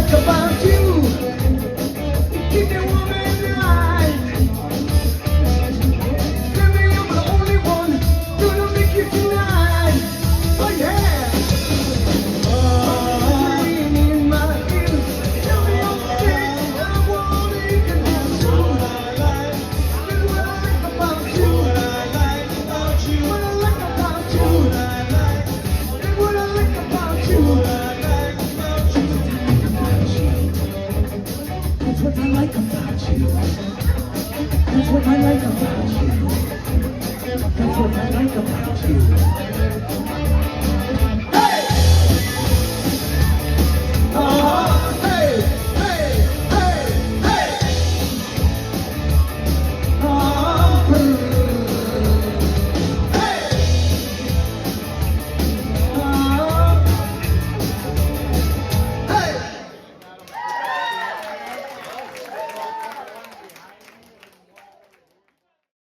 like about you. Keep me warm in your eyes. Baby, you're the only one gonna make you tonight. Oh yeah. In my ear, tell me all the things I want to hear. That's what I like about you. What I like about you. What I like about you. What I like about you. That's what I like about you. That's what I like